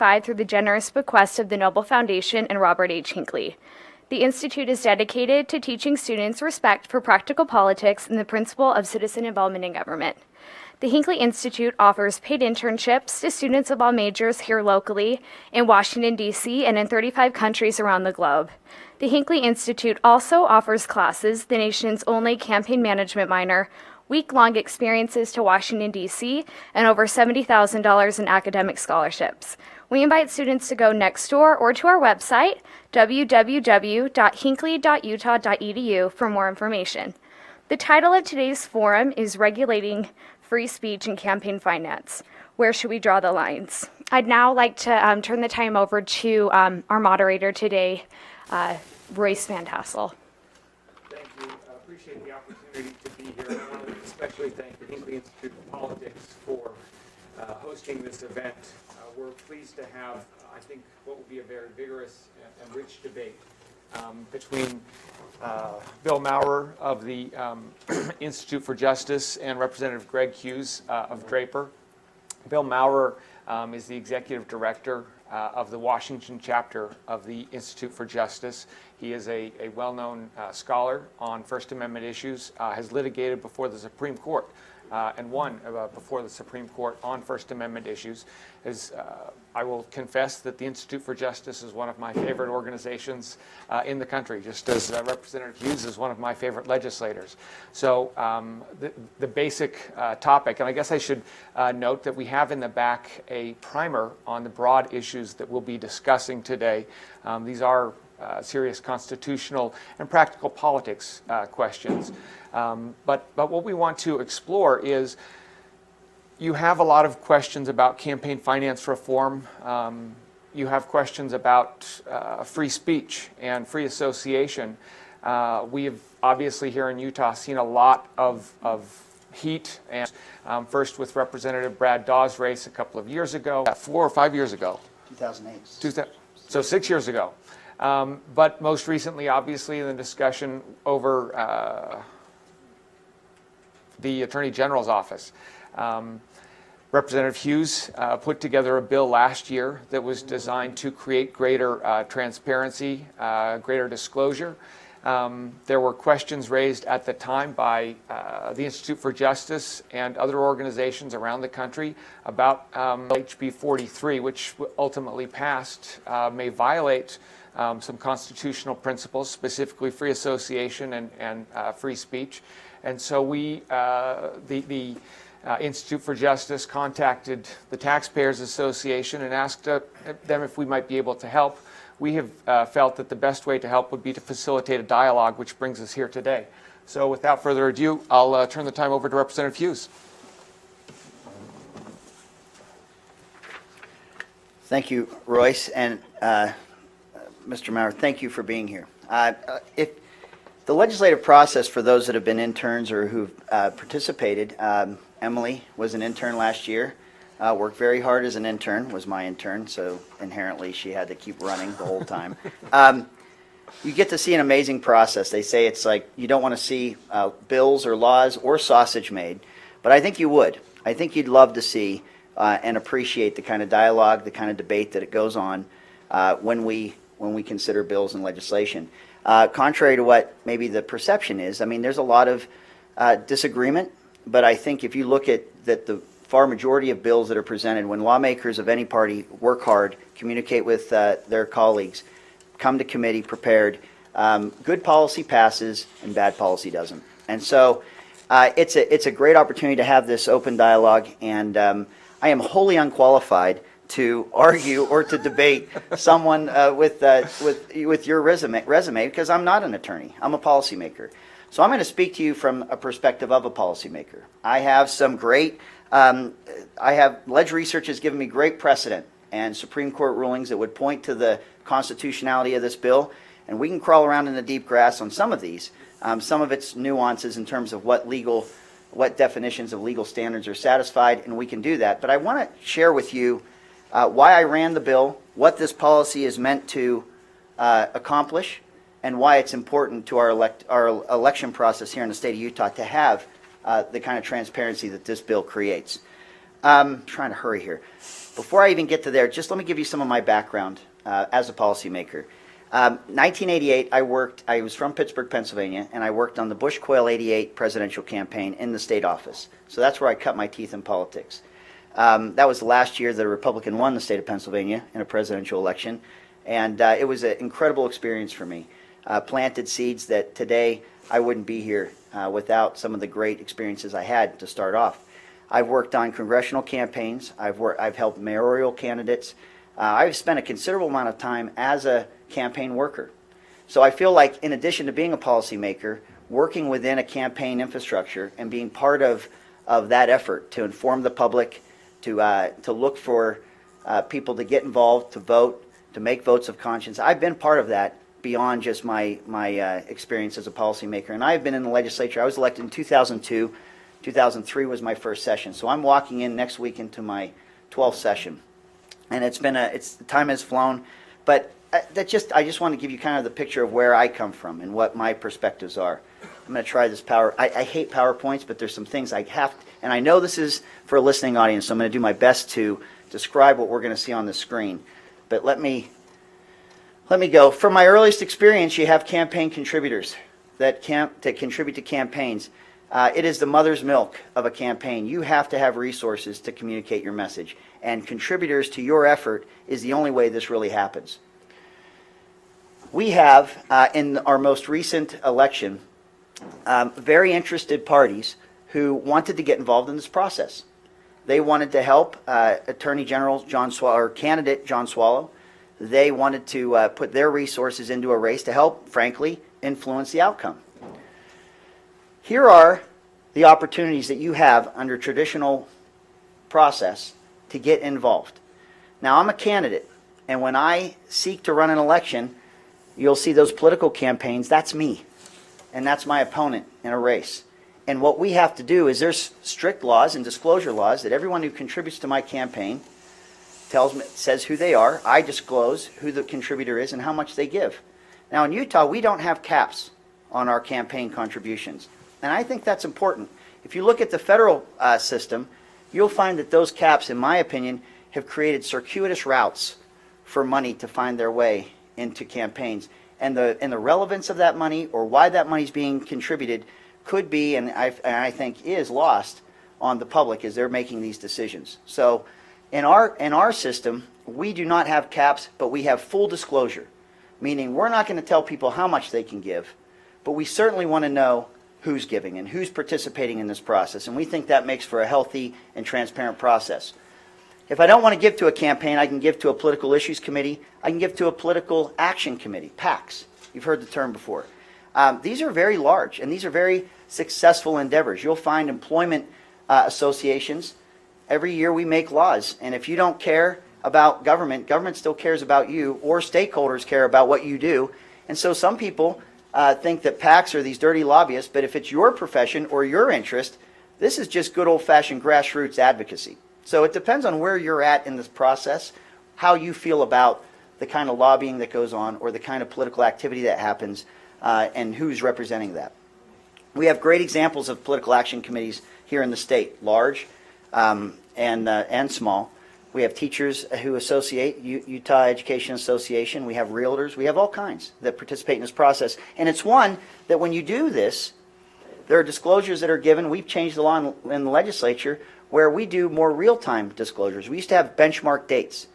2025 through the generous bequest of the Noble Foundation and Robert H. Hinckley. The Institute is dedicated to teaching students respect for practical politics and the principle of citizen involvement in government. The Hinckley Institute offers paid internships to students of all majors here locally, in Washington, D.C., and in 35 countries around the globe. The Hinckley Institute also offers classes, the nation's only campaign management minor, week-long experiences to Washington, D.C., and over $70,000 in academic scholarships. We invite students to go next door or to our website, www.hinckley.utah.edu, for more information. The title of today's forum is Regulating Free Speech and Campaign Finance. Where should we draw the lines? I'd now like to turn the time over to our moderator today, Royce Van Tassel. Thank you. I appreciate the opportunity to be here. I want to especially thank the Hinckley Institute of Politics for hosting this event. We're pleased to have, I think, what will be a very vigorous and rich debate between Bill Maurer of the Institute for Justice and Representative Greg Hughes of Draper. Bill Maurer is the executive director of the Washington chapter of the Institute for Justice. He is a well-known scholar on First Amendment issues, has litigated before the Supreme Court and won before the Supreme Court on First Amendment issues. I will confess that the Institute for Justice is one of my favorite organizations in the country, just as Representative Hughes is one of my favorite legislators. So the basic topic, and I guess I should note that we have in the back a primer on the broad issues that we'll be discussing today. These are serious constitutional and practical politics questions. But what we want to explore is, you have a lot of questions about campaign finance reform. You have questions about free speech and free association. We have obviously here in Utah seen a lot of heat, and first with Representative Brad Dawes' race a couple of years ago, 4 or 5 years ago. 2008. So 6 years ago. But most recently, obviously, in the discussion over the Attorney General's office. Representative Hughes put together a bill last year that was designed to create greater transparency, greater disclosure. There were questions raised at the time by the Institute for Justice and other organizations around the country about HB 43, which ultimately passed, may violate some constitutional principles, specifically free association and free speech. And so we, the Institute for Justice, contacted the Taxpayers Association and asked them if we might be able to help. We have felt that the best way to help would be to facilitate a dialogue, which brings us here today. So without further ado, I'll turn the time over to Representative Hughes. Thank you, Royce, and Mr. Maurer, thank you for being here. If the legislative process, for those that have been interns or who've participated, Emily was an intern last year, worked very hard as an intern, was my intern, so inherently she had to keep running the whole time. You get to see an amazing process. They say it's like you don't want to see bills or laws or sausage made, but I think you would. I think you'd love to see and appreciate the kind of dialogue, the kind of debate that it goes on when we consider bills and legislation. Contrary to what maybe the perception is, I mean, there's a lot of disagreement, but I think if you look at that, the far majority of bills that are presented, when lawmakers of any party work hard, communicate with their colleagues, come to committee prepared, good policy passes and bad policy doesn't. And so it's a great opportunity to have this open dialogue, and I am wholly unqualified to argue or to debate someone with your resume because I'm not an attorney. I'm a policymaker. So I'm going to speak to you from a perspective of a policymaker. I have some great, Ledge Research has given me great precedent and Supreme Court rulings that would point to the constitutionality of this bill, and we can crawl around in the deep grass on some of these, some of its nuances in terms of what definitions of legal standards are satisfied, and we can do that. But I want to share with you why I ran the bill, what this policy is meant to accomplish, and why it's important to our election process here in the state of Utah to have the kind of transparency that this bill creates. Trying to hurry here. Before I even get to there, just let me give you some of my background as a policymaker. 1988, I was from Pittsburgh, Pennsylvania, and I worked on the Bush-Quayle 88 presidential campaign in the state office. So that's where I cut my teeth in politics. That was the last year that a Republican won the state of Pennsylvania in a presidential election, and it was an incredible experience for me. Planted seeds that today I wouldn't be here without some of the great experiences I had to start off. I've worked on congressional campaigns. I've helped mayoral candidates. I've spent a considerable amount of time as a campaign worker. So I feel like, in addition to being a policymaker, working within a campaign infrastructure and being part of that effort to inform the public, to look for people to get involved, to vote, to make votes of conscience. I've been part of that beyond just my experience as a policymaker. And I've been in the legislature. I was elected in 2002. 2003 was my first session. So I'm walking in next week into my 12th session. And time has flown. But I just want to give you kind of the picture of where I come from and what my perspectives are. I'm going to try this I hate PowerPoints, but there's some things I have to, and I know this is for a listening audience, so I'm going to do my best to describe what we're going to see on the screen. But let me go. From my earliest experience, you have campaign contributors that contribute to campaigns. It is the mother's milk of a campaign. You have to have resources to communicate your message, and contributors to your effort is the only way this really happens. We have, in our most recent election, very interested parties who wanted to get involved in this process. They wanted to help Attorney General John Swallow, or candidate John Swallow. They wanted to put their resources into a race to help, frankly, influence the outcome. Here are the opportunities that you have under traditional process to get involved. Now, I'm a candidate, and when I seek to run an election, you'll see those political campaigns. That's me, and that's my opponent in a race. And what we have to do is there's strict laws and disclosure laws that everyone who contributes to my campaign says who they are. I disclose who the contributor is and how much they give. Now, in Utah, we don't have caps on our campaign contributions. And I think that's important. If you look at the federal system, you'll find that those caps, in my opinion, have created circuitous routes for money to find their way into campaigns. And the relevance of that money, or why that money is being contributed, could be, and I think is, lost on the public as they're making these decisions. So in our system, we do not have caps, but we have full disclosure, meaning we're not going to tell people how much they can give, but we certainly want to know who's giving and who's participating in this process. And we think that makes for a healthy and transparent process. If I don't want to give to a campaign, I can give to a political issues committee. I can give to a political action committee, PACs. You've heard the term before. These are very large, and these are very successful endeavors. You'll find employment associations. Every year we make laws, and if you don't care about government, government still cares about you, or stakeholders care about what you do. And so some people think that PACs are these dirty lobbyists, but if it's your profession or your interest, this is just good old-fashioned grassroots advocacy. So it depends on where you're at in this process, how you feel about the kind of lobbying that goes on or the kind of political activity that happens, and who's representing that. We have great examples of political action committees here in the state, large and small. We have teachers who associate, Utah Education Association. We have realtors. We have all kinds that participate in this process. And it's one that when you do this, there are disclosures that are given. We've changed the law in the legislature where we do more real-time disclosures. We used to have benchmark dates.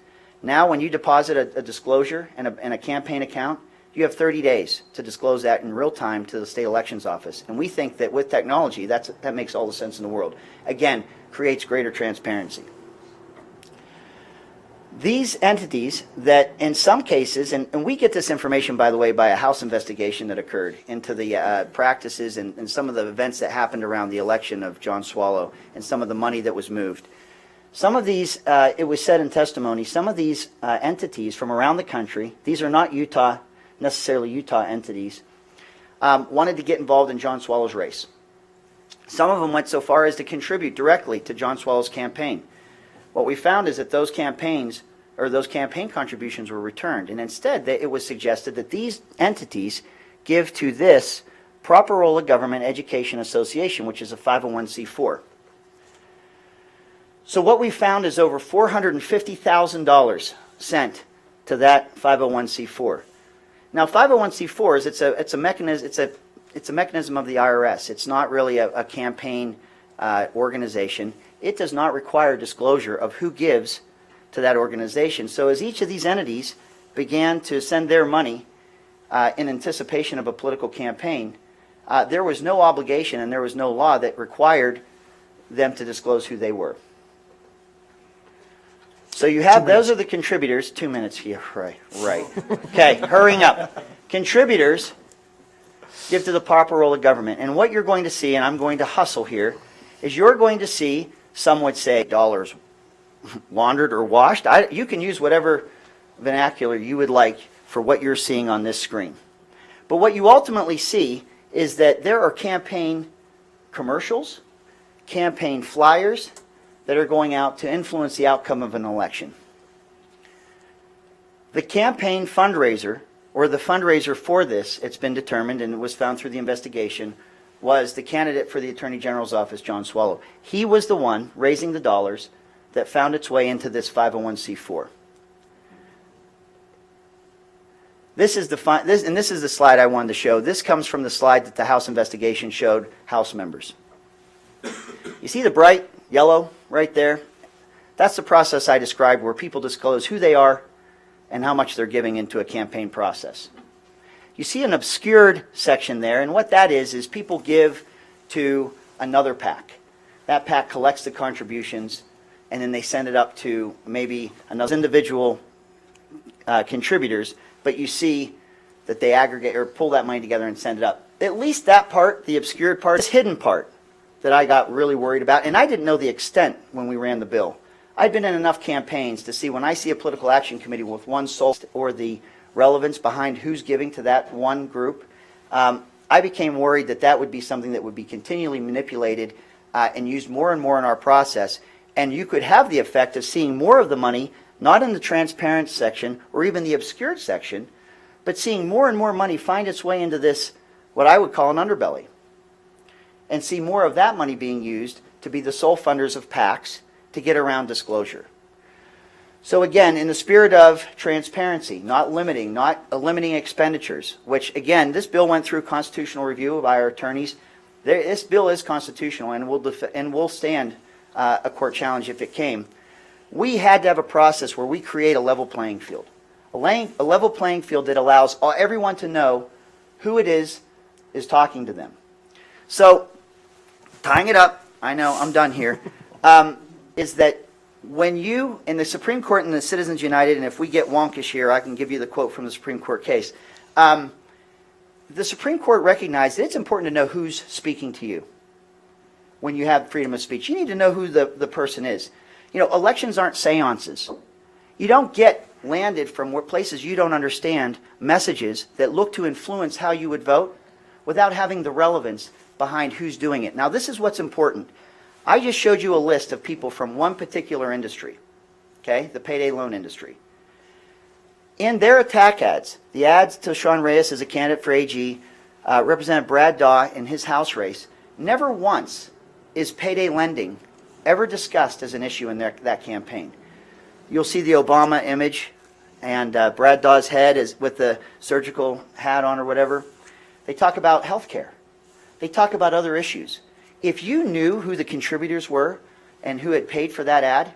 Now when you deposit a disclosure in a campaign account, you have 30 days to disclose that in real time to the state elections office. And we think that with technology, that makes all the sense in the world. Again, creates greater transparency. These entities that in some cases, and we get this information, by the way, by a House investigation that occurred into the practices and some of the events that happened around the election of John Swallow and some of the money that was moved. Some of these, it was said in testimony, some of these entities from around the country, these are not necessarily Utah entities, wanted to get involved in John Swallow's race. Some of them went so far as to contribute directly to John Swallow's campaign. What we found is that those campaign contributions were returned, and instead it was suggested that these entities give to this Proper Role of Government Education Association, which is a 501c4. So what we found is over $450,000 sent to that 501c4. Now 501c4s, it's a mechanism of the IRS. It's not really a campaign organization. It does not require disclosure of who gives to that organization. So as each of these entities began to send their money in anticipation of a political campaign, there was no obligation and there was no law that required them to disclose who they were. So you have, those are the contributors. 2 minutes here, right. Okay, hurrying up. Contributors give to the proper role of government. And what you're going to see, and I'm going to hustle here, is you're going to see, some would say, dollars laundered or washed. You can use whatever vernacular you would like for what you're seeing on this screen. But what you ultimately see is that there are campaign commercials, campaign flyers that are going out to influence the outcome of an election. The campaign fundraiser, or the fundraiser for this, it's been determined, and it was found through the investigation, was the candidate for the Attorney General's office, John Swallow. He was the one raising the dollars that found its way into this 501c4. This is the slide I wanted to show. This comes from the slide that the House investigation showed House members. You see the bright yellow right there? That's the process I described, where people disclose who they are and how much they're giving into a campaign process. You see an obscured section there, and what that is people give to another PAC. That PAC collects the contributions, and then they send it up to maybe another individual contributors, but you see that they aggregate or pull that money together and send it up. At least that part, the obscured part, this hidden part that I got really worried about, and I didn't know the extent when we ran the bill. I'd been in enough campaigns to see when I see a political action committee with one sole or the relevance behind who's giving to that one group, I became worried that that would be something that would be continually manipulated and used more and more in our process. And you could have the effect of seeing more of the money, not in the transparent section or even the obscured section, but seeing more and more money find its way into this, what I would call an underbelly. And see more of that money being used to be the sole funders of PACs to get around disclosure. So again, in the spirit of transparency, not eliminating expenditures, which again, this bill went through constitutional review by our attorneys. This bill is constitutional and will stand a court challenge if it came. We had to have a process where we create a level playing field. A level playing field that allows everyone to know who it is talking to them. So, tying it up, I know I'm done here, is that when you, in the Supreme Court and the Citizens United, and if we get wonkish here, I can give you the quote from the Supreme Court case. The Supreme Court recognized that it's important to know who's speaking to you when you have freedom of speech. You need to know who the person is. You know, elections aren't seances. You don't get landed from places you don't understand messages that look to influence how you would vote without having the relevance behind who's doing it. Now, this is what's important. I just showed you a list of people from one particular industry, okay, the payday loan industry. In their attack ads, the ads to Sean Reyes as a candidate for AG, Representative Brad Daw in his House race, never once is payday lending ever discussed as an issue in that campaign. You'll see the Obama image and Brad Daw's head is with the surgical hat on or whatever. They talk about health care. They talk about other issues. If you knew who the contributors were and who had paid for that ad,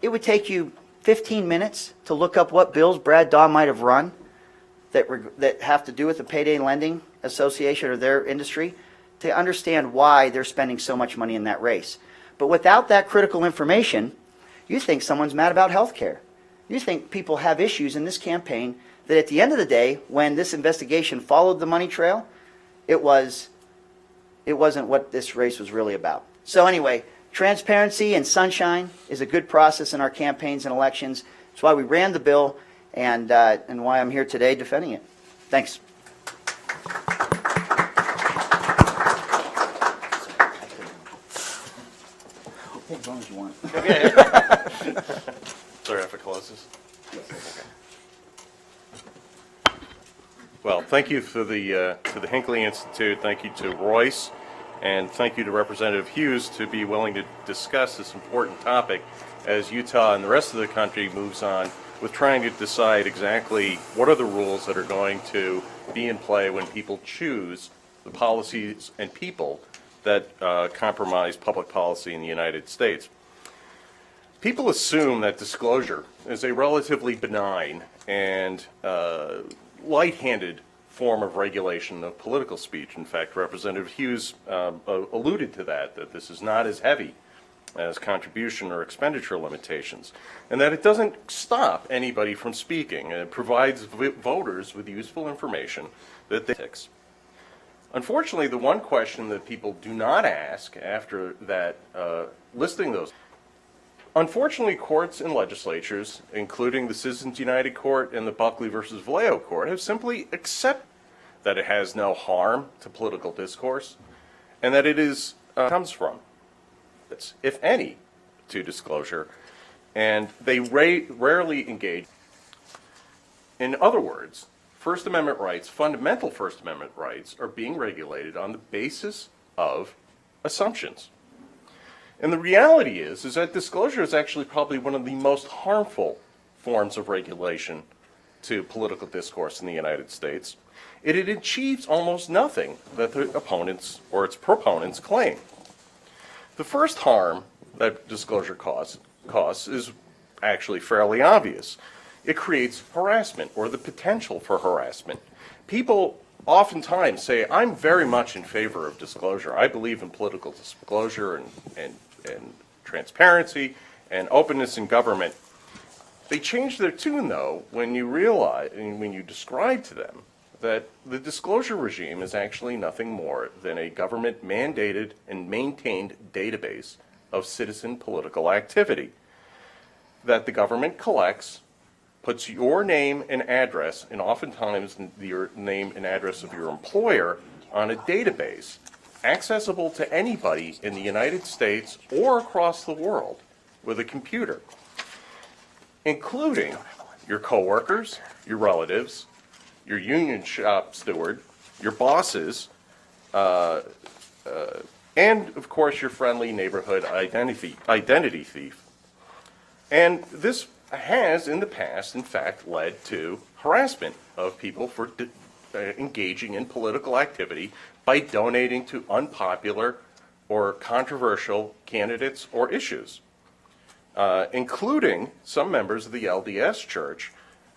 it would take you 15 minutes to look up what bills Brad Daw might have run that have to do with the Payday Lending Association or their industry to understand why they're spending so much money in that race. But without that critical information, you think someone's mad about health care. You think people have issues in this campaign that at the end of the day, when this investigation followed the money trail, it wasn't what this race was really about. So anyway, transparency and sunshine is a good process in our campaigns and elections. That's why we ran the bill and why I'm here today defending it. Thanks. As long as you want. Okay. Sorry, if it closes. Well, thank you to the Hinckley Institute. Thank you to Royce And thank you to Representative Hughes to be willing to discuss this important topic as Utah and the rest of the country moves on with trying to decide exactly what are the rules that are going to be in play when people choose the policies and people that compromise public policy in the United States. People assume that disclosure is a relatively benign and light-handed form of regulation of political speech. In fact, Representative Hughes alluded to that this is not as heavy as contribution or expenditure limitations, and that it doesn't stop anybody from speaking, and it provides voters with useful information that they fix. Unfortunately, the one question that people do not ask after that, listing those, unfortunately, courts and legislatures, including the Citizens United Court and the Buckley versus Vallejo Court, have simply accepted that it has no harm to political discourse, and that it is comes from, if any, to disclosure, and they rarely engage. In other words, First Amendment rights, fundamental First Amendment rights, are being regulated on the basis of assumptions. And the reality is that disclosure is actually probably one of the most harmful forms of regulation to political discourse in the United States. It achieves almost nothing that the opponents or its proponents claim. The first harm that disclosure causes is actually fairly obvious. It creates harassment or the potential for harassment. People oftentimes say, I'm very much in favor of disclosure. I believe in political disclosure and transparency and openness in government. They change their tune, though, when you realize and when you describe to them that the disclosure regime is actually nothing more than a government-mandated and maintained database of citizen political activity that the government collects, puts your name and address, and oftentimes your name and address of your employer, on a database accessible to anybody in the United States or across the world with a computer, including your coworkers, your relatives, your union shop steward, your bosses, and of course your friendly neighborhood identity thief. And this has in the past, in fact, led to harassment of people for engaging in political activity by donating to unpopular or controversial candidates or issues, including some members of the LDS Church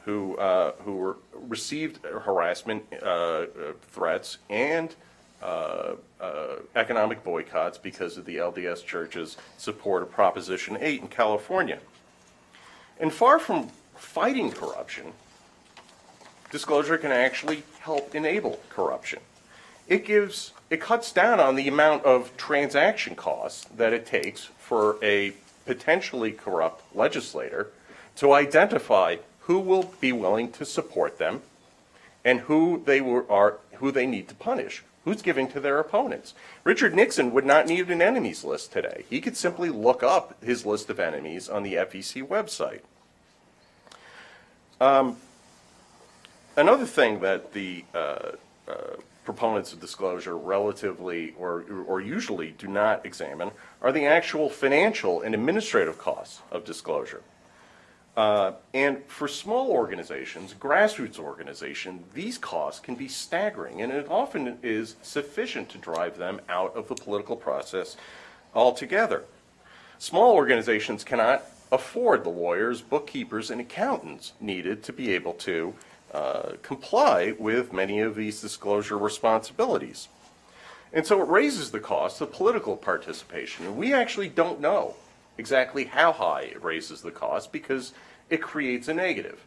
who received harassment threats and economic boycotts because of the LDS Church's support of Proposition 8 in California. And far from fighting corruption, disclosure can actually help enable corruption. It cuts down on the amount of transaction costs that it takes for a potentially corrupt legislator to identify who will be willing to support them and who they need to punish, who's giving to their opponents. Richard Nixon would not need an enemies list today. He could simply look up his list of enemies on the FEC website. Another thing that the proponents of disclosure relatively or usually do not examine are the actual financial and administrative costs of disclosure. And for small organizations, grassroots organizations, these costs can be staggering, and it often is sufficient to drive them out of the political process altogether. Small organizations cannot afford the lawyers, bookkeepers, and accountants needed to be able to comply with many of these disclosure responsibilities. And so it raises the cost of political participation. And we actually don't know exactly how high it raises the cost because it creates a negative.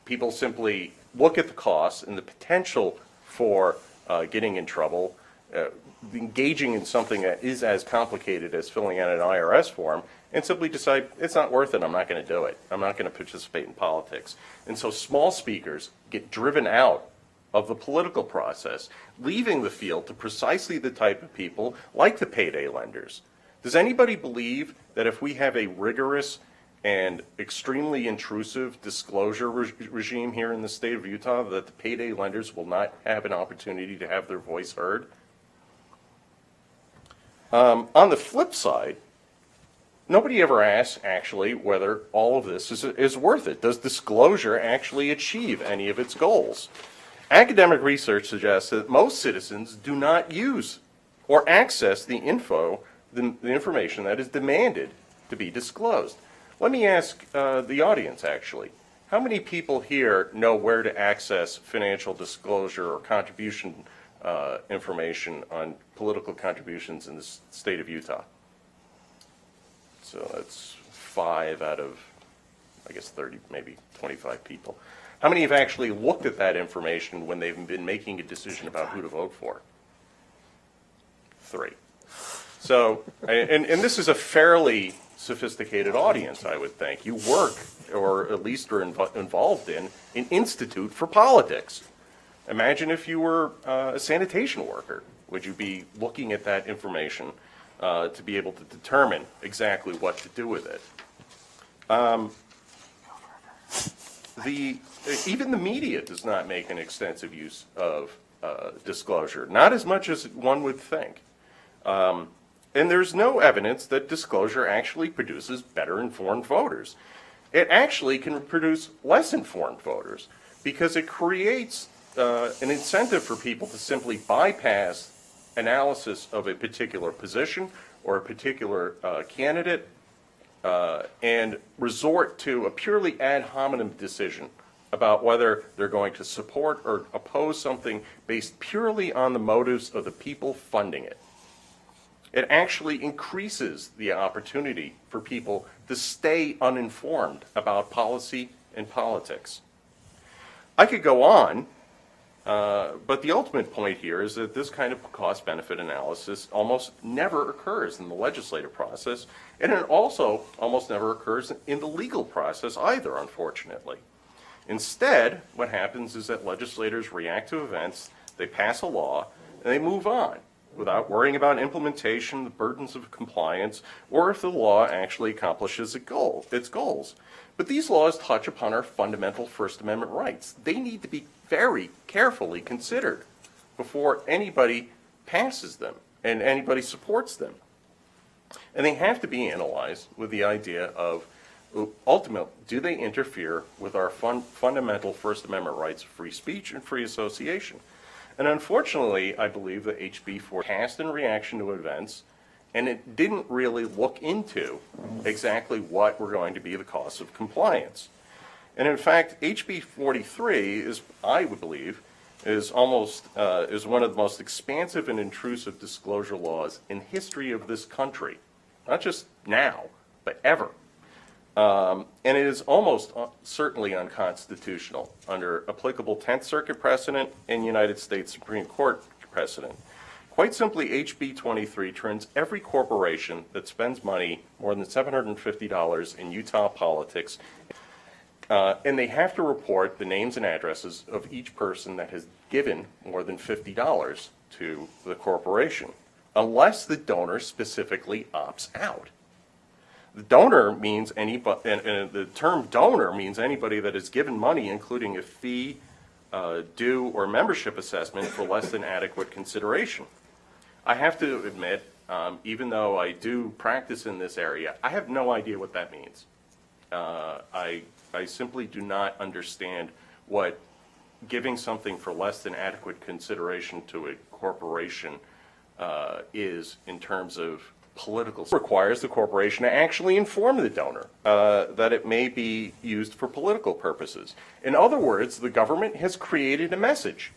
People simply look at the costs and the potential for getting in trouble, engaging in something that is as complicated as filling out an IRS form, and simply decide it's not worth it, I'm not going to do it. I'm not going to participate in politics. And so small speakers get driven out of the political process, leaving the field to precisely the type of people like the payday lenders. Does anybody believe that if we have a rigorous and extremely intrusive disclosure regime here in the state of Utah, that the payday lenders will not have an opportunity to have their voice heard? On the flip side, nobody ever asks actually whether all of this is worth it. Does disclosure actually achieve any of its goals? Academic research suggests that most citizens do not use or access the information that is demanded to be disclosed. Let me ask the audience actually. How many people here know where to access financial disclosure or contribution information on political contributions in the state of Utah? So that's 5 out of, I guess, 30, maybe 25 people. How many have actually looked at that information when they've been making a decision about who to vote for? 3. So, and this is a fairly sophisticated audience, I would think. You work, or at least are involved in, an institute for politics. Imagine if you were a sanitation worker. Would you be looking at that information to be able to determine exactly what to do with it? Even the media does not make an extensive use of disclosure, not as much as one would think. And there's no evidence that disclosure actually produces better informed voters. It actually can produce less informed voters because it creates an incentive for people to simply bypass analysis of a particular position or a particular candidate and resort to a purely ad hominem decision about whether they're going to support or oppose something based purely on the motives of the people funding it. It actually increases the opportunity for people to stay uninformed about policy and politics. I could go on, but the ultimate point here is that this kind of cost-benefit analysis almost never occurs in the legislative process, and it also almost never occurs in the legal process either, unfortunately. Instead, what happens is that legislators react to events, they pass a law, and they move on without worrying about implementation, the burdens of compliance, or if the law actually accomplishes its goals. But these laws touch upon our fundamental First Amendment rights. They need to be very carefully considered before anybody passes them and anybody supports them. And they have to be analyzed with the idea of, ultimately, do they interfere with our fundamental First Amendment rights of free speech and free association? And unfortunately, I believe that HB 4 passed in reaction to events, and it didn't really look into exactly what were going to be the costs of compliance. And in fact, HB 43 is, I would believe, is one of the most expansive and intrusive disclosure laws in history of this country. Not just now, but ever. And it is almost certainly unconstitutional under applicable 10th Circuit precedent and United States Supreme Court precedent. Quite simply, HB 23 turns every corporation that spends money more than $750 in Utah politics, and they have to report the names and addresses of each person that has given more than $50 to the corporation, unless the donor specifically opts out. The donor means anybody, and the term donor means anybody that has given money, including a fee, due, or membership assessment for less than adequate consideration. I have to admit, even though I do practice in this area, I have no idea what that means. I simply do not understand what giving something for less than adequate consideration to a corporation is in terms of political. It requires the corporation to actually inform the donor that it may be used for political purposes. In other words, the government has created a message.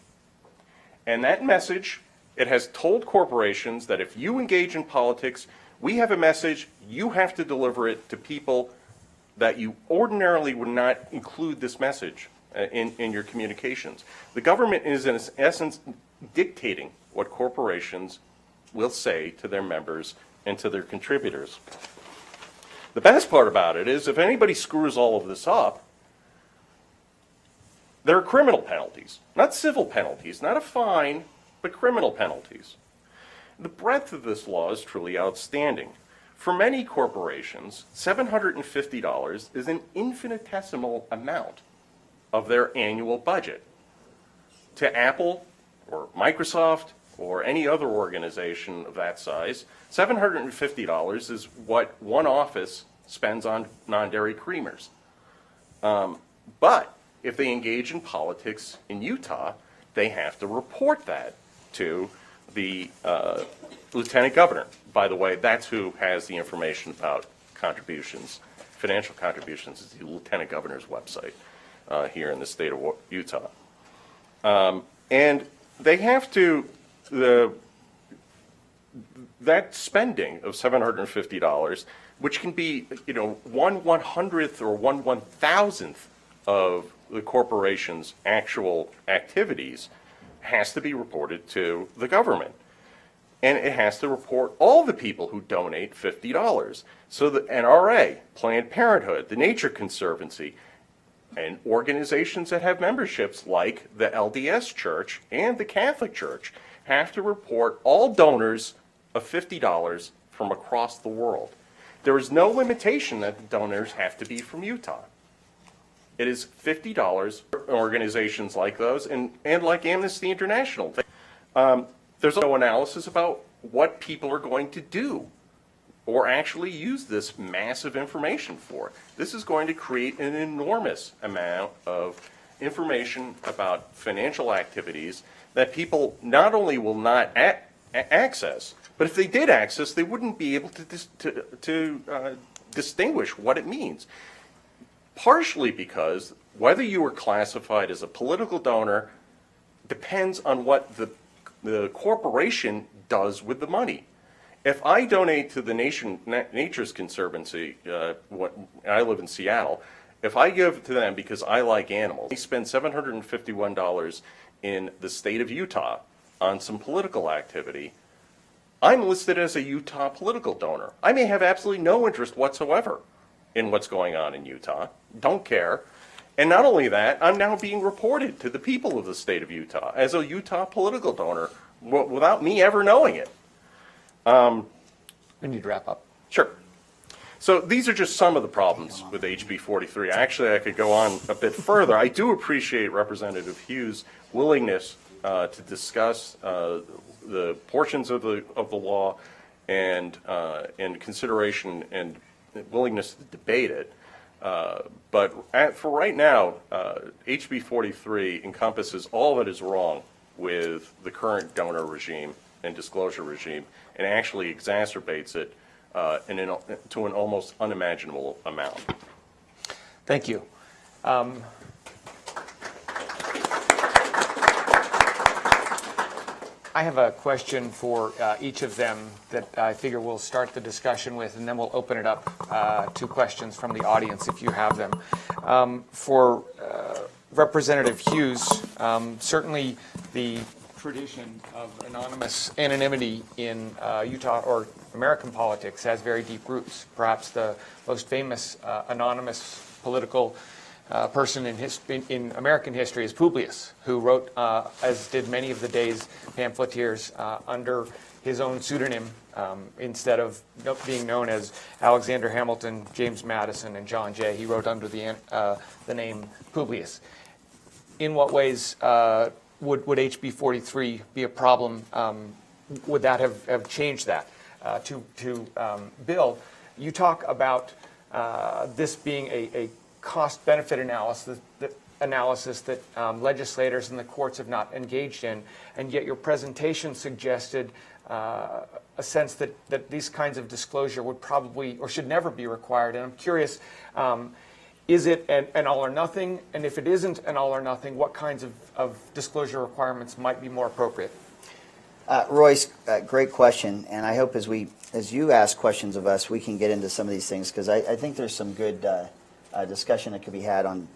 And that message, it has told corporations that if you engage in politics, we have a message, you have to deliver it to people that you ordinarily would not include this message in your communications. The government is, in essence, dictating what corporations will say to their members and to their contributors. The best part about it is if anybody screws all of this up, there are criminal penalties, not civil penalties, not a fine, but criminal penalties. The breadth of this law is truly outstanding. For many corporations, $750 is an infinitesimal amount of their annual budget. To Apple or Microsoft or any other organization of that size, $750 is what one office spends on non-dairy creamers. But if they engage in politics in Utah, they have to report that to the lieutenant governor. By the way, that's who has the information about contributions, financial contributions, is the lieutenant governor's website here in the state of Utah. And they have to, that spending of $750, which can be, 1/100th or 1/1000th of the corporation's actual activities, has to be reported to the government. And it has to report all the people who donate $50. So the NRA, Planned Parenthood, the Nature Conservancy, and organizations that have memberships like the LDS Church and the Catholic Church have to report all donors of $50 from across the world. There is no limitation that the donors have to be from Utah. It is $50 for organizations like those and like Amnesty International. There's no analysis about what people are going to do or actually use this massive information for. This is going to create an enormous amount of information about financial activities that people not only will not access, but if they did access, they wouldn't be able to distinguish what it means. Partially because whether you are classified as a political donor depends on what the corporation does with the money. If I donate to the Nature's Conservancy, I live in Seattle, if I give to them because I like animals, they spend $751 in the state of Utah on some political activity, I'm listed as a Utah political donor. I may have absolutely no interest whatsoever in what's going on in Utah, don't care. And not only that, I'm now being reported to the people of the state of Utah as a Utah political donor without me ever knowing it. We need to wrap up. Sure. So these are just some of the problems with HB 43. Actually, I could go on a bit further. I do appreciate Representative Hughes' willingness to discuss the portions of the law and consideration and willingness to debate it. But for right now, HB 43 encompasses all that is wrong with the current donor regime and disclosure regime, and actually exacerbates it to an almost unimaginable amount. Thank you. I have a question for each of them that I figure we'll start the discussion with, and then we'll open it up to questions from the audience if you have them. For Representative Hughes, certainly the tradition of anonymity in Utah or American politics has very deep roots. Perhaps the most famous anonymous political person in American history is Publius, who wrote, as did many of the day's pamphleteers, under his own pseudonym instead of being known as Alexander Hamilton, James Madison, and John Jay. He wrote under the name Publius. In what ways would HB 43 be a problem? Would that have changed that? Bill, you talk about this being a cost-benefit analysis that legislators and the courts have not engaged in, and yet your presentation suggested a sense that these kinds of disclosure would probably or should never be required. And I'm curious, is it an all or nothing? And if it isn't an all or nothing, what kinds of disclosure requirements might be more appropriate? Royce, great question, and I hope as you ask questions of us, we can get into some of these things, because I think there's some good discussion that could be had on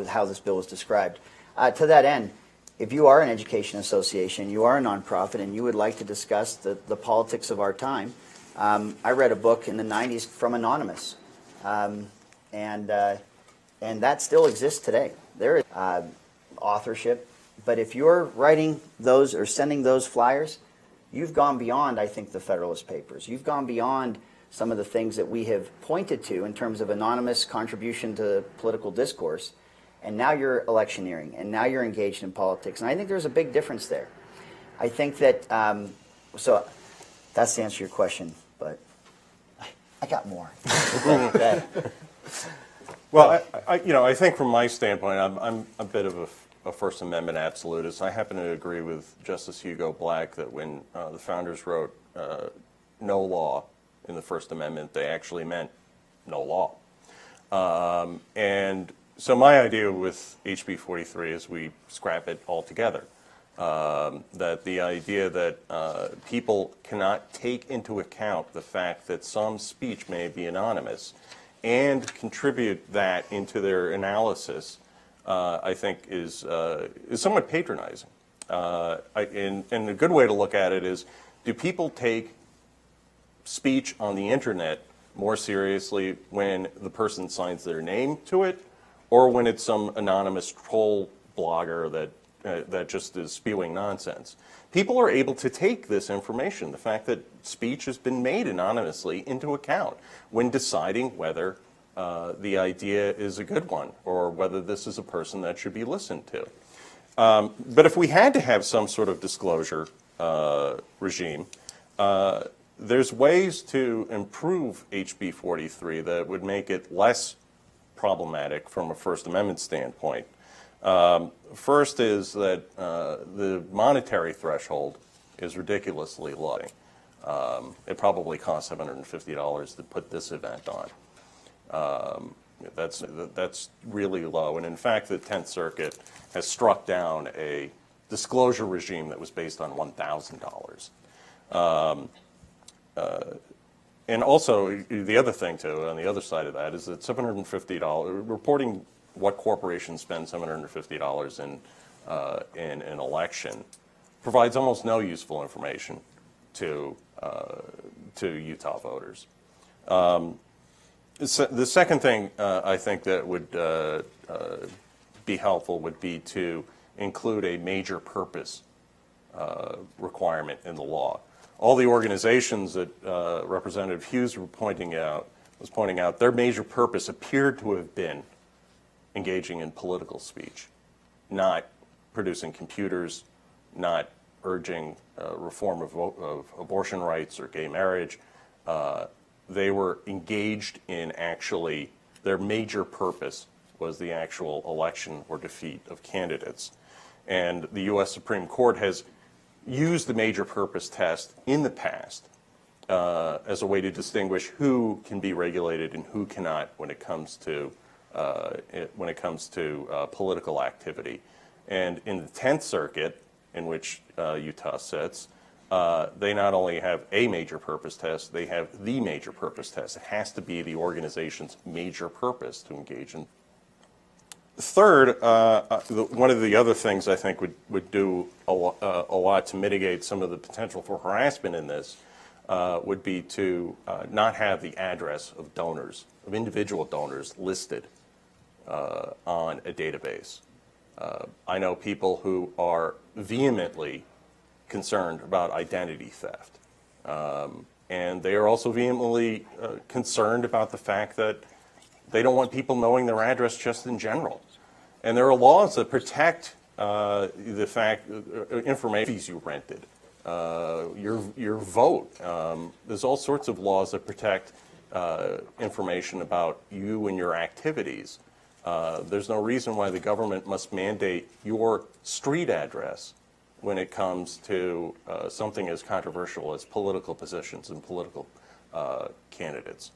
how this bill was described. To that end, if you are an education association, you are a nonprofit, and you would like to discuss the politics of our time, I read a book in the 90s from Anonymous, and that still exists today. There is authorship, but if you're writing those or sending those flyers, you've gone beyond, I think, the Federalist Papers. You've gone beyond some of the things that we have pointed to in terms of anonymous contribution to political discourse, and now you're electioneering, and now you're engaged in politics, and I think there's a big difference there. I think that, so that's the answer to your question, but I got more. Okay. Well, I think from my standpoint, I'm a bit of a First Amendment absolutist. I happen to agree with Justice Hugo Black that when the founders wrote no law in the First Amendment, they actually meant no law. And so my idea with HB 43 is we scrap it altogether. That the idea that people cannot take into account the fact that some speech may be anonymous and contribute that into their analysis, I think is somewhat patronizing. And a good way to look at it is, do people take speech on the internet more seriously when the person signs their name to it, or when it's some anonymous troll blogger that just is spewing nonsense? People are able to take this information, the fact that speech has been made anonymously, into account when deciding whether the idea is a good one or whether this is a person that should be listened to. But if we had to have some sort of disclosure regime, there's ways to improve HB 43 that would make it less problematic from a First Amendment standpoint. First is that the monetary threshold is ridiculously low. It probably costs $750 to put this event on. That's really low. And in fact, the 10th Circuit has struck down a disclosure regime that was based on $1,000. And also, the other thing, too, on the other side of that, is that $750, reporting what corporations spend $750 in an election provides almost no useful information to Utah voters. The second thing I think that would be helpful would be to include a major purpose requirement in the law. All the organizations that Representative Hughes was pointing out, their major purpose appeared to have been engaging in political speech, not producing computers, not urging reform of abortion rights or gay marriage. They were engaged in actually, their major purpose was the actual election or defeat of candidates. And the U.S. Supreme Court has used the major purpose test in the past as a way to distinguish who can be regulated and who cannot when it comes to political activity. And in the 10th Circuit, in which Utah sits, they not only have a major purpose test, they have the major purpose test. It has to be the organization's major purpose to engage in. Third, one of the other things I think would do a lot to mitigate some of the potential for harassment in this would be to not have the address of donors, of individual donors listed on a database. I know people who are vehemently concerned about identity theft. And they are also vehemently concerned about the fact that they don't want people knowing their address just in general. And there are laws that protect the fact, information you rented, your vote. There's all sorts of laws that protect information about you and your activities. There's no reason why the government must mandate your street address when it comes to something as controversial as political positions and political candidates.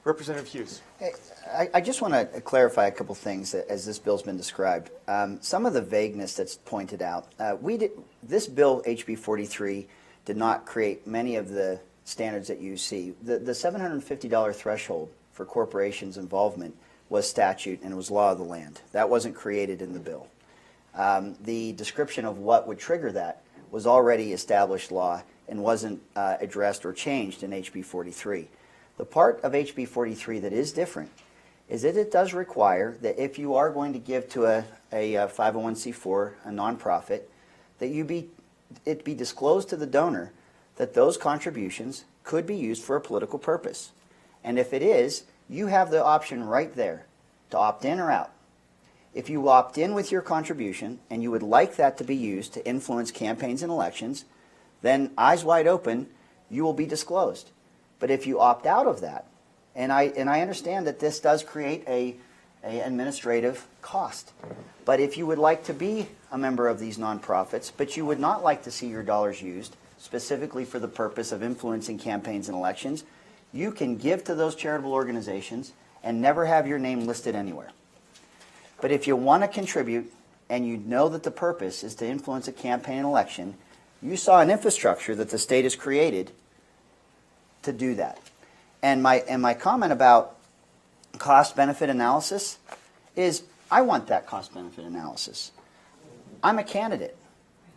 Representative Hughes. Hey, I just want to clarify a couple things as this bill's been described. Some of the vagueness that's pointed out. This bill, HB 43, did not create many of the standards that you see. The $750 threshold for corporations' involvement was statute and it was law of the land. That wasn't created in the bill. The description of what would trigger that was already established law and wasn't addressed or changed in HB 43. The part of HB 43 that is different is that it does require that if you are going to give to a 501c4, a nonprofit, that it be disclosed to the donor that those contributions could be used for a political purpose. And if it is, you have the option right there to opt in or out. If you opt in with your contribution and you would like that to be used to influence campaigns and elections, then eyes wide open, you will be disclosed. But if you opt out of that, and I understand that this does create a administrative cost, but if you would like to be a member of these nonprofits, but you would not like to see your dollars used specifically for the purpose of influencing campaigns and elections, you can give to those charitable organizations and never have your name listed anywhere. But if you want to contribute and you know that the purpose is to influence a campaign and election, you saw an infrastructure that the state has created to do that. And my comment about cost-benefit analysis is I want that cost-benefit analysis. I'm a candidate.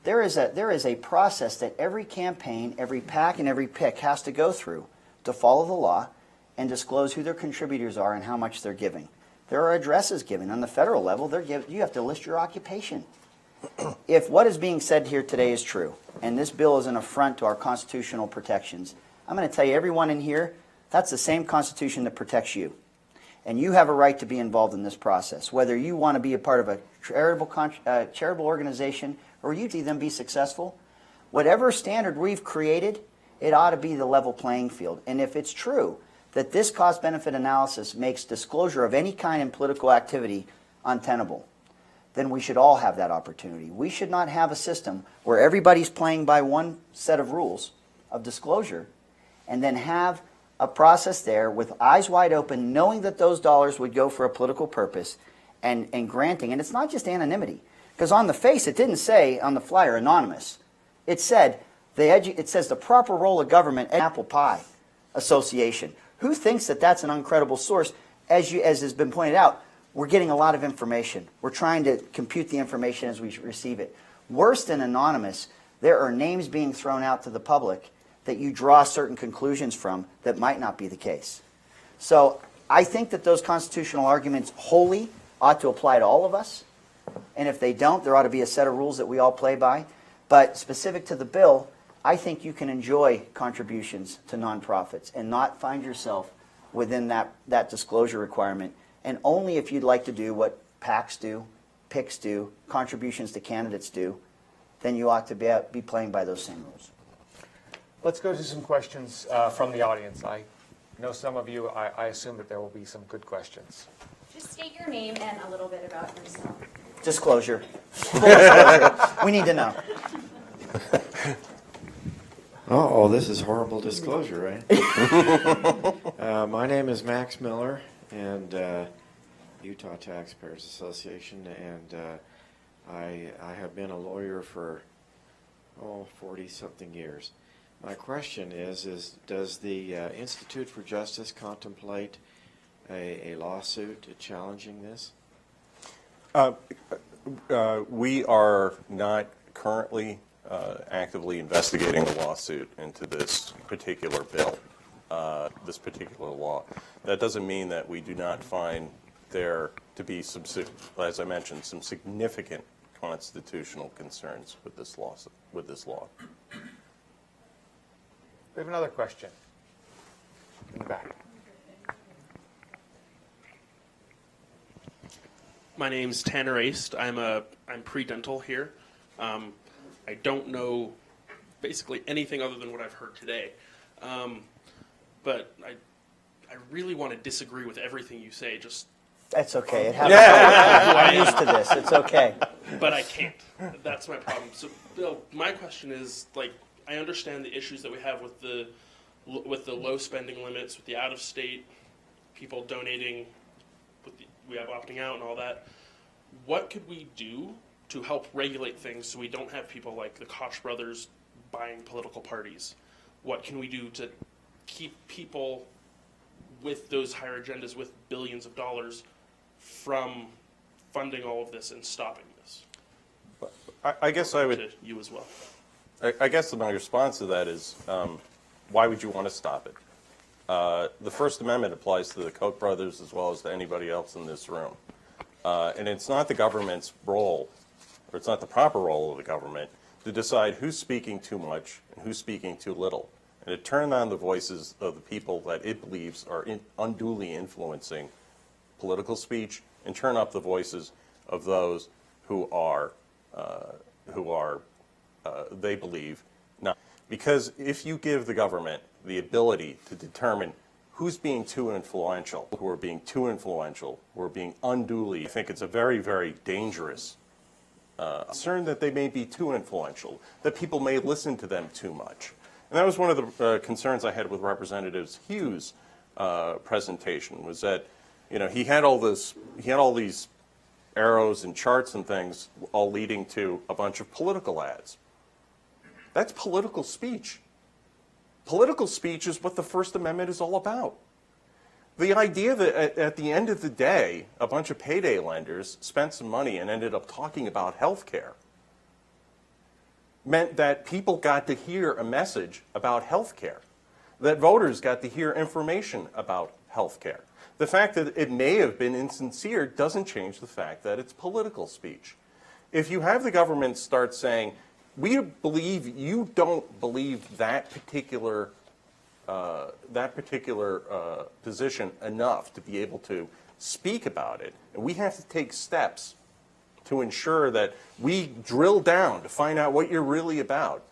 There is a process that every campaign, every PAC, and every PIC has to go through to follow the law and disclose who their contributors are and how much they're giving. There are addresses given. On the federal level, you have to list your occupation. If what is being said here today is true, and this bill is an affront to our constitutional protections, I'm going to tell you, everyone in here, that's the same Constitution that protects you. And you have a right to be involved in this process, whether you want to be a part of a charitable organization or you to then be successful. Whatever standard we've created, it ought to be the level playing field. And if it's true that this cost-benefit analysis makes disclosure of any kind in political activity untenable, then we should all have that opportunity. We should not have a system where everybody's playing by one set of rules of disclosure and then have a process there with eyes wide open, knowing that those dollars would go for a political purpose and granting. And it's not just anonymity, because on the face it didn't say on the flyer anonymous. It said it says the proper role of government at Apple Pie Association. Who thinks that that's an uncredible source? As has been pointed out, we're getting a lot of information. We're trying to compute the information as we receive it. Worse than anonymous, there are names being thrown out to the public that you draw certain conclusions from that might not be the case. So I think that those constitutional arguments wholly ought to apply to all of us. And if they don't, there ought to be a set of rules that we all play by. But specific to the bill, I think you can enjoy contributions to nonprofits and not find yourself within that disclosure requirement. And only if you'd like to do what PACs do, PICs do, contributions to candidates do, then you ought to be playing by those same rules. Let's go to some questions from the audience. I know some of you, I assume that there will be some good questions. Just state your name and a little bit about yourself. Disclosure. We need to know. Oh, this is horrible disclosure, right? My name is Max Miller, and Utah Taxpayers Association, and I have been a lawyer for 40-something years. My question is does the Institute for Justice contemplate a lawsuit challenging this? We are not currently actively investigating a lawsuit into this particular bill, this particular law. That doesn't mean that we do not find there to be some, as I mentioned, some significant constitutional concerns with this law. We have another question in the back. My name's Tanner Aist. I'm pre-dental here. I don't know basically anything other than what I've heard today. But I really want to disagree with everything you say, just That's okay. It happens. I'm used to this. It's okay. but I can't. That's my problem. So, Bill, my question is, like, I understand the issues that we have with the low spending limits, with the out-of-state people donating, we have opting out and all that. What could we do to help regulate things so we don't have people like the Koch brothers buying political parties? What can we do to keep people with those higher agendas, with billions of dollars, from funding all of this and stopping this? I guess I would. To you as well. I guess my response to that is, why would you want to stop it? The First Amendment applies to the Koch brothers as well as to anybody else in this room. And it's not the government's role, or it's not the proper role of the government, to decide who's speaking too much and who's speaking too little, and to turn on the voices of the people that it believes are unduly influencing political speech, and turn up the voices of those who are they believe not. Because if you give the government the ability to determine who's being too influential, who are being too influential, who are being unduly, I think it's a very, very dangerous concern that they may be too influential, that people may listen to them too much. And that was one of the concerns I had with Representative Hughes' presentation, was that, you know, he had all these arrows and charts and things all leading to a bunch of political ads. That's political speech. Political speech is what the First Amendment is all about. The idea that at the end of the day, a bunch of payday lenders spent some money and ended up talking about health care meant that people got to hear a message about health care, that voters got to hear information about health care. The fact that it may have been insincere doesn't change the fact that it's political speech. If you have the government start saying, we believe you don't believe that particular position enough to be able to speak about it, and we have to take steps to ensure that we drill down to find out what you're really about.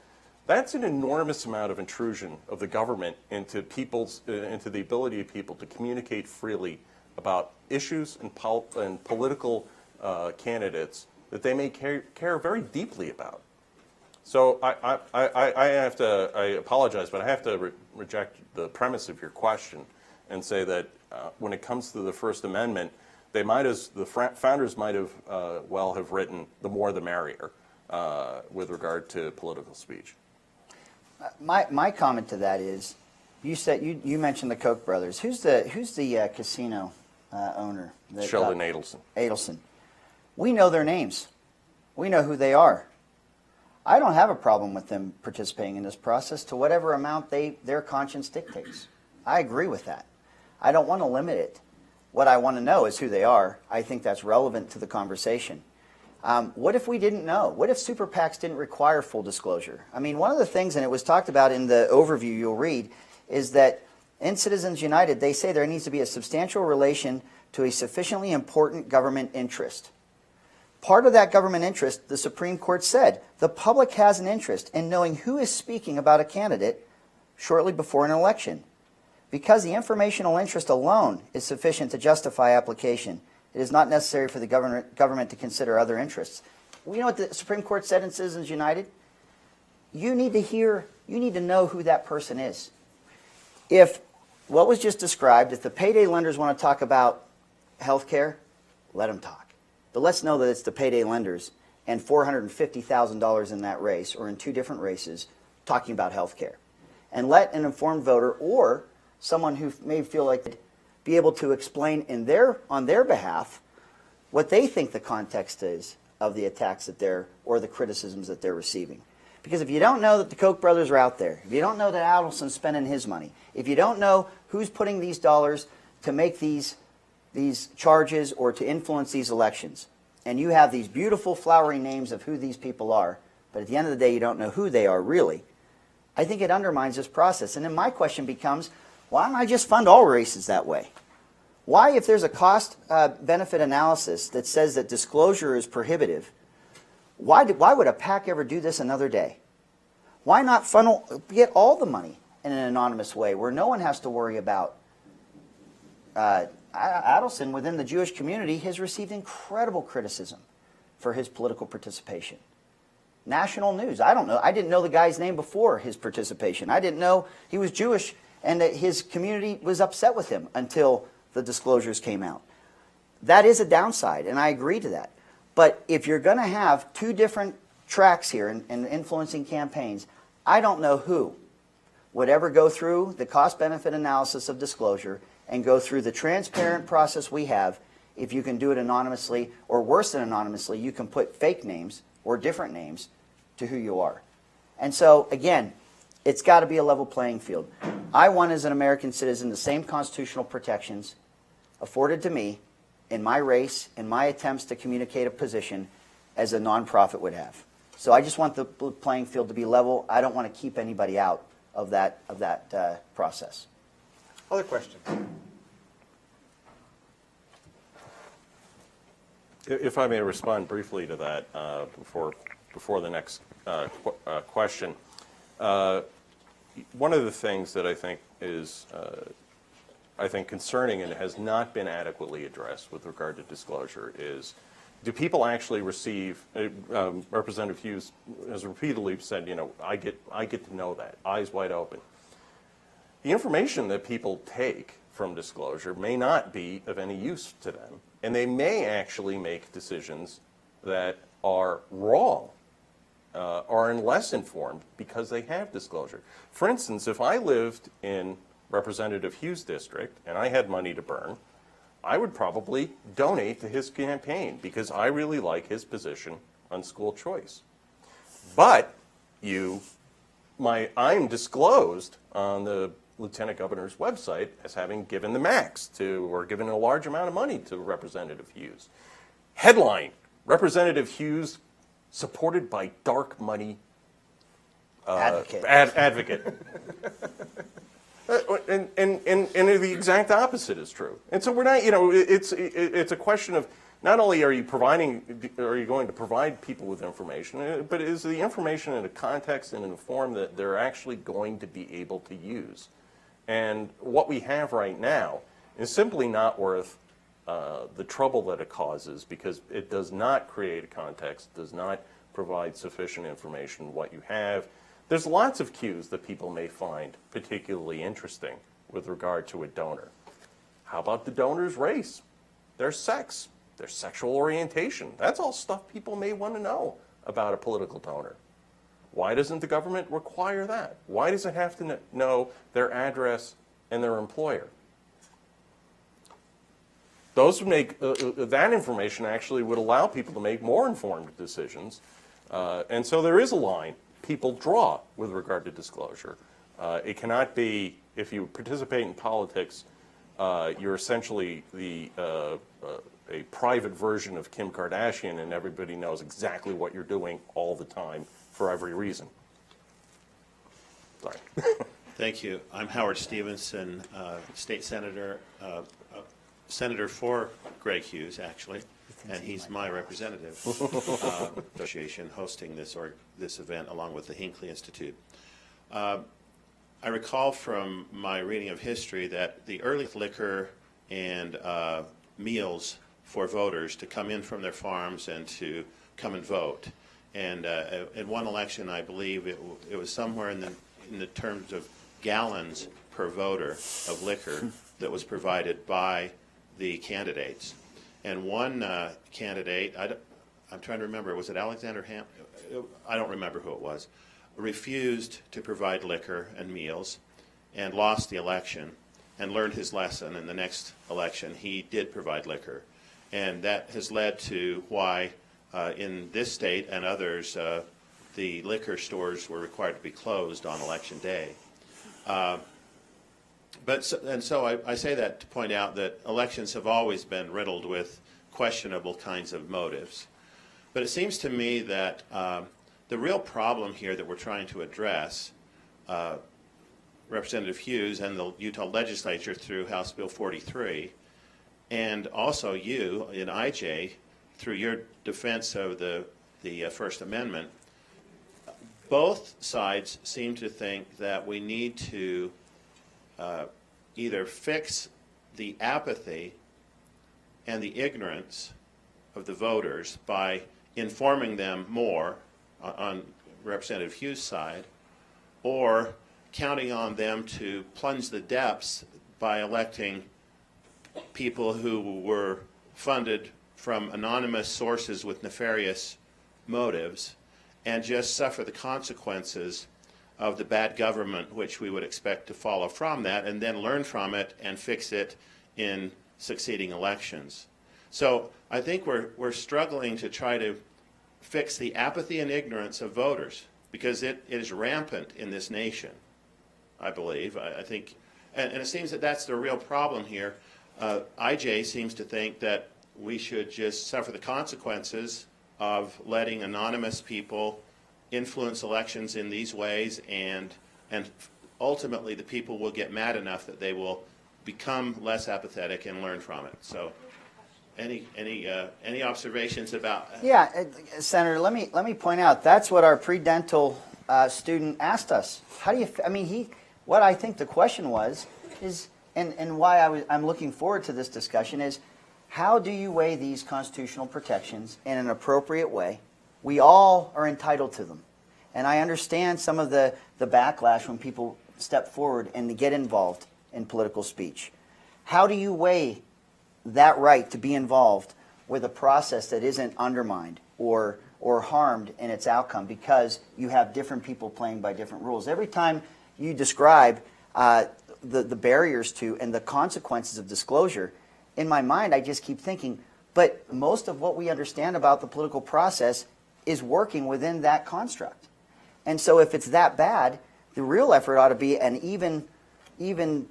That's an enormous amount of intrusion of the government into into the ability of people to communicate freely about issues and political candidates that they may care very deeply about. So I apologize, but I have to reject the premise of your question and say that when it comes to the First Amendment, the founders might have have written the more the merrier with regard to political speech. My comment to that is, you mentioned the Koch brothers. Who's the casino owner? Sheldon Adelson. Adelson. We know their names. We know who they are. I don't have a problem with them participating in this process to whatever amount their conscience dictates. I agree with that. I don't want to limit it. What I want to know is who they are. I think that's relevant to the conversation. What if we didn't know? What if super PACs didn't require full disclosure? I mean, one of the things, and it was talked about in the overview you'll read, is that in Citizens United, they say there needs to be a substantial relation to a sufficiently important government interest. Part of that government interest, the Supreme Court said, the public has an interest in knowing who is speaking about a candidate shortly before an election. Because the informational interest alone is sufficient to justify application, it is not necessary for the government to consider other interests. You know what the Supreme Court said in Citizens United? You need to know who that person is. If what was just described, if the payday lenders want to talk about health care, let them talk. But let's know that it's the payday lenders and $450,000 in that race, or in two different races, talking about health care. And let an informed voter or someone who may feel like they'd be able to explain on their behalf what they think the context is of the attacks or the criticisms that they're receiving. Because if you don't know that the Koch brothers are out there, if you don't know that Adelson's spending his money, if you don't know who's putting these dollars to make these charges or to influence these elections, and you have these beautiful flowery names of who these people are, but at the end of the day you don't know who they are really, I think it undermines this process. And then my question becomes, why don't I just fund all races that way? Why, if there's a cost-benefit analysis that says that disclosure is prohibitive, why would a PAC ever do this another day? Why not get all the money in an anonymous way where no one has to worry about Adelson within the Jewish community has received incredible criticism for his political participation. National news. I don't know. I didn't know the guy's name before his participation. I didn't know he was Jewish and that his community was upset with him until the disclosures came out. That is a downside, and I agree to that. But if you're going to have two different tracks here in influencing campaigns, I don't know who would ever go through the cost-benefit analysis of disclosure and go through the transparent process we have. If you can do it anonymously, or worse than anonymously, you can put fake names or different names to who you are. And so, again, it's got to be a level playing field. I want, as an American citizen, the same constitutional protections afforded to me in my race, in my attempts to communicate a position, as a nonprofit would have. So I just want the playing field to be level. I don't want to keep anybody out of that process. Other questions? If I may respond briefly to that before the next question. One of the things that I think is concerning and has not been adequately addressed with regard to disclosure is, do people actually receive? Representative Hughes has repeatedly said, I get to know that, eyes wide open. The information that people take from disclosure may not be of any use to them, and they may actually make decisions that are wrong or less informed because they have disclosure. For instance, if I lived in Representative Hughes' district and I had money to burn, I would probably donate to his campaign because I really like his position on school choice. But I'm disclosed on the Lieutenant Governor's website as having given the max to, or given a large amount of money to Representative Hughes. Headline, Representative Hughes supported by dark money Advocate. advocate. And the exact opposite is true. And so we're not, it's a question of not only are you going to provide people with information, but is the information in a context and in a form that they're actually going to be able to use. And what we have right now is simply not worth the trouble that it causes, because it does not create a context, does not provide sufficient information. What you have, there's lots of cues that people may find particularly interesting with regard to a donor. How about the donor's race, their sex, their sexual orientation? That's all stuff people may want to know about a political donor. Why doesn't the government require that? Why does it have to know their address and their employer? Those would make that information actually would allow people to make more informed decisions, and so there is a line people draw with regard to disclosure. It cannot be, if you participate in politics, you're essentially a private version of Kim Kardashian, and everybody knows exactly what you're doing all the time for every reason. Sorry. Thank you. I'm Howard Stevenson, state senator, senator for Greg Hughes, actually, and he's my representative. Association hosting this event along with the Hinckley Institute. I recall from my reading of history that the early liquor and meals for voters to come in from their farms and to come and vote. And in one election, I believe it was somewhere in the terms of gallons per voter of liquor that was provided by the candidates. And one candidate, I'm trying to remember, was it Alexander Ham? I don't remember who it was, refused to provide liquor and meals and lost the election and learned his lesson. In the next election, he did provide liquor. And that has led to why in this state and others, the liquor stores were required to be closed on election day. So I say that to point out that elections have always been riddled with questionable kinds of motives. But it seems to me that the real problem here that we're trying to address, Representative Hughes and the Utah legislature through House Bill 43, and also you in IJ through your defense of the First Amendment, both sides seem to think that we need to either fix the apathy and the ignorance of the voters by informing them more on Representative Hughes' side, or counting on them to plunge the depths by electing people who were funded from anonymous sources with nefarious motives and just suffer the consequences of the bad government which we would expect to follow from that, and then learn from it and fix it in succeeding elections. So I think we're struggling to try to fix the apathy and ignorance of voters, because it is rampant in this nation, I believe. I think, and it seems that that's the real problem here. IJ seems to think that we should just suffer the consequences of letting anonymous people influence elections in these ways, and ultimately the people will get mad enough that they will become less apathetic and learn from it. So Any observations about? Yeah, Senator, let me point out, that's what our pre-dental student asked us. How do you, what I think the question was is, and why I'm looking forward to this discussion is, how do you weigh these constitutional protections in an appropriate way? We all are entitled to them. And I understand some of the backlash when people step forward and get involved in political speech. How do you weigh that right to be involved with a process that isn't undermined or harmed in its outcome because you have different people playing by different rules? Every time you describe the barriers to and the consequences of disclosure, in my mind I just keep thinking, but most of what we understand about the political process is working within that construct. And so if it's that bad, the real effort ought to be an even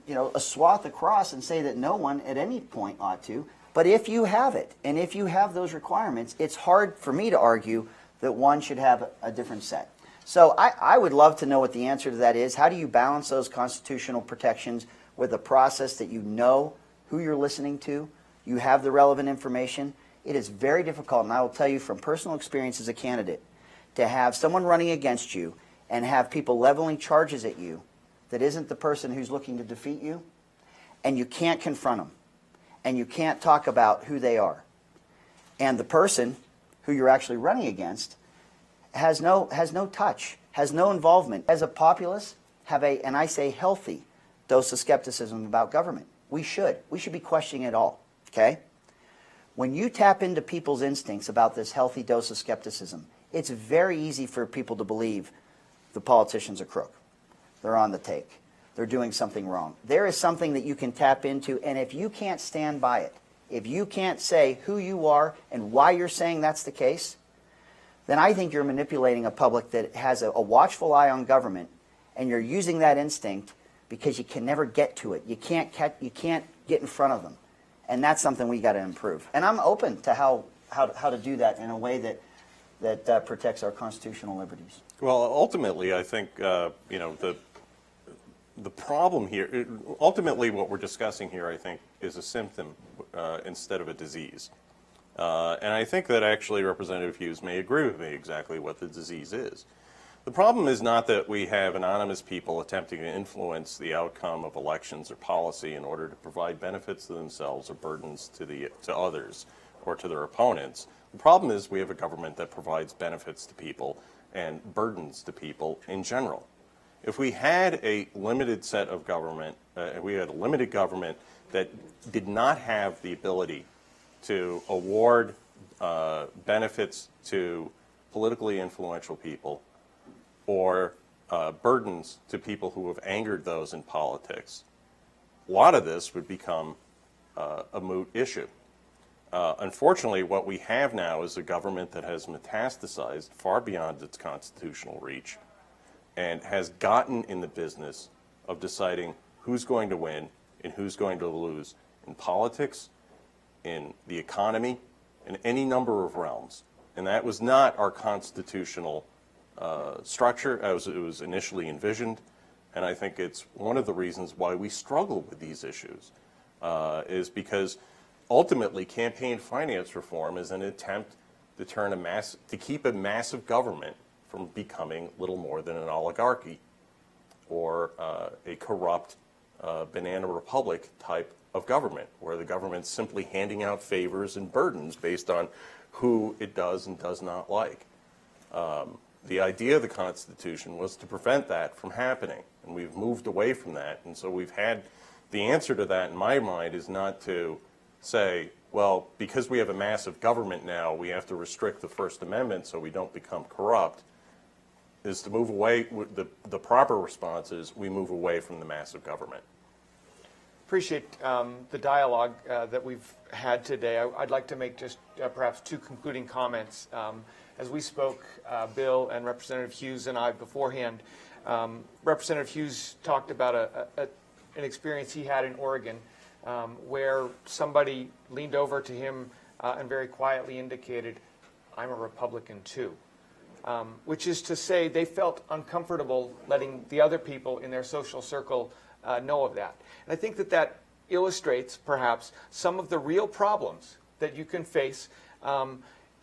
a swath across and say that no one at any point ought to. But if you have it, and if you have those requirements, it's hard for me to argue that one should have a different set. So I would love to know what the answer to that is. How do you balance those constitutional protections with a process that you know who you're listening to, you have the relevant information? It is very difficult, and I will tell you from personal experience as a candidate, to have someone running against you and have people leveling charges at you that isn't the person who's looking to defeat you, and you can't confront them, and you can't talk about who they are. And the person who you're actually running against has no touch, has no involvement. As a populace, have and I say healthy, dose of skepticism about government. We should be questioning it all, okay? When you tap into people's instincts about this healthy dose of skepticism, it's very easy for people to believe the politicians are crook. They're on the take. They're doing something wrong. There is something that you can tap into, and if you can't stand by it, if you can't say who you are and why you're saying that's the case, then I think you're manipulating a public that has a watchful eye on government, and you're using that instinct because you can never get to it. You can't get in front of them. And that's something we got to improve. And I'm open to how to do that in a way that protects our constitutional liberties. Well, ultimately, I think the problem here, ultimately, what we're discussing here, I think, is a symptom instead of a disease. And I think that actually Representative Hughes may agree with me exactly what the disease is. The problem is not that we have anonymous people attempting to influence the outcome of elections or policy in order to provide benefits to themselves or burdens to others or to their opponents. The problem is we have a government that provides benefits to people and burdens to people in general. If we had a limited set of government, we had a limited government that did not have the ability to award benefits to politically influential people or burdens to people who have angered those in politics, a lot of this would become a moot issue. Unfortunately, what we have now is a government that has metastasized far beyond its constitutional reach and has gotten in the business of deciding who's going to win and who's going to lose in politics, in the economy, in any number of realms. And that was not our constitutional structure as it was initially envisioned. And I think it's one of the reasons why we struggle with these issues, is because ultimately campaign finance reform is an attempt to to keep a massive government from becoming little more than an oligarchy or a corrupt banana republic type of government, where the government's simply handing out favors and burdens based on who it does and does not like. The idea of the Constitution was to prevent that from happening, and we've moved away from that. And so we've had, the answer to that in my mind is not to say, well, because we have a massive government now, we have to restrict the First Amendment so we don't become corrupt, is to move away. The proper response is we move away from the massive government. Appreciate the dialogue that we've had today. I'd like to make just perhaps two concluding comments. As we spoke, Bill and Representative Hughes and I beforehand, Representative Hughes talked about an experience he had in Oregon where somebody leaned over to him and very quietly indicated, "I'm a Republican too." Which is to say they felt uncomfortable letting the other people in their social circle know of that. And I think that illustrates perhaps some of the real problems that you can face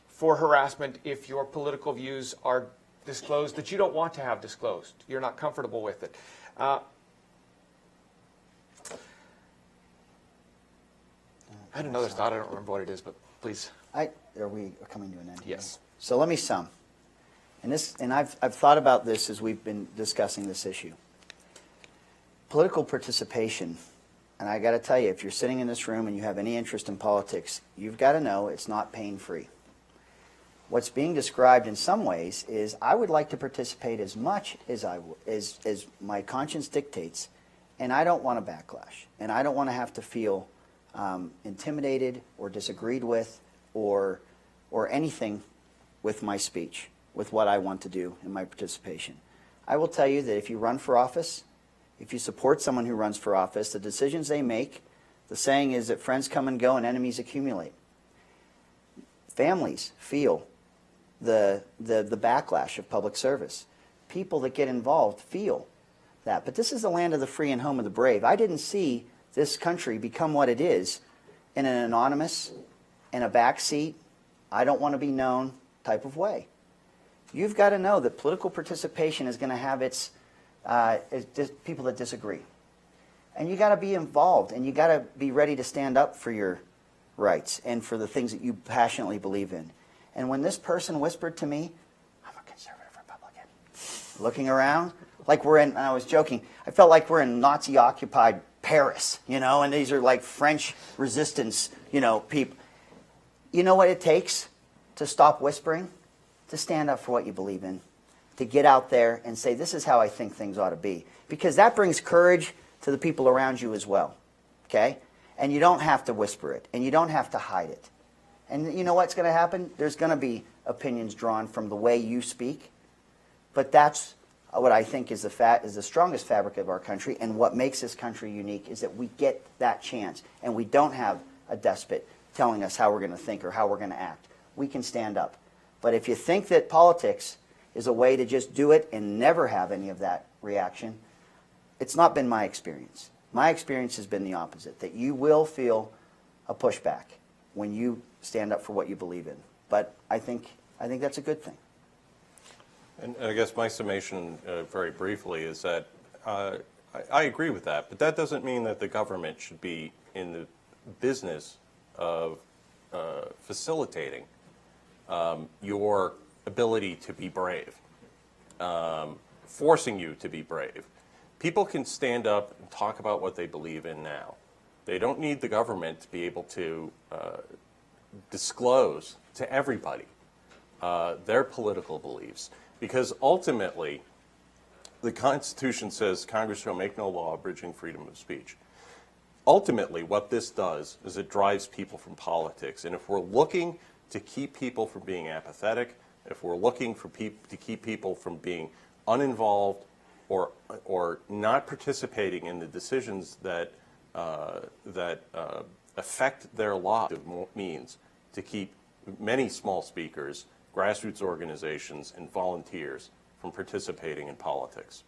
for harassment if your political views are disclosed that you don't want to have disclosed. You're not comfortable with it. I had another thought. I don't remember what it is, but please. Are we coming to an end here? Yes. So let me sum. And I've thought about this as we've been discussing this issue. Political participation, and I got to tell you, if you're sitting in this room and you have any interest in politics, you've got to know it's not pain-free. What's being described in some ways is I would like to participate as much as as my conscience dictates, and I don't want a backlash, and I don't want to have to feel intimidated or disagreed with or anything with my speech, with what I want to do in my participation. I will tell you that if you run for office, if you support someone who runs for office, the decisions they make, the saying is that friends come and go and enemies accumulate. Families feel the backlash of public service. People that get involved feel that. But this is the land of the free and home of the brave. I didn't see this country become what it is in an anonymous, in a backseat, I don't want to be known type of way. You've got to know that political participation is going to have its people that disagree. And you got to be involved, and you got to be ready to stand up for your rights and for the things that you passionately believe in. And when this person whispered to me, I'm a conservative Republican, looking around, like we're in, and I was joking, I felt like we're in Nazi-occupied Paris, and these are like French resistance, people. You know what it takes to stop whispering? To stand up for what you believe in, to get out there and say, this is how I think things ought to be. Because that brings courage to the people around you as well, okay? And you don't have to whisper it, and you don't have to hide it. And you know what's going to happen? There's going to be opinions drawn from the way you speak, but that's what I think is the strongest fabric of our country, and what makes this country unique is that we get that chance, and we don't have a despot telling us how we're going to think or how we're going to act. We can stand up. But if you think that politics is a way to just do it and never have any of that reaction, it's not been my experience. My experience has been the opposite, that you will feel a pushback when you stand up for what you believe in. But I think that's a good thing. And I guess my summation, very briefly, is that I agree with that, but that doesn't mean that the government should be in the business of facilitating your ability to be brave, forcing you to be brave. People can stand up and talk about what they believe in now. They don't need the government to be able to disclose to everybody their political beliefs, because ultimately the Constitution says Congress shall make no law abridging freedom of speech. Ultimately, what this does is it drives people from politics. And if we're looking to keep people from being apathetic, if we're looking for to keep people from being uninvolved or not participating in the decisions that affect their lives, means to keep many small speakers, grassroots organizations, and volunteers from participating in politics.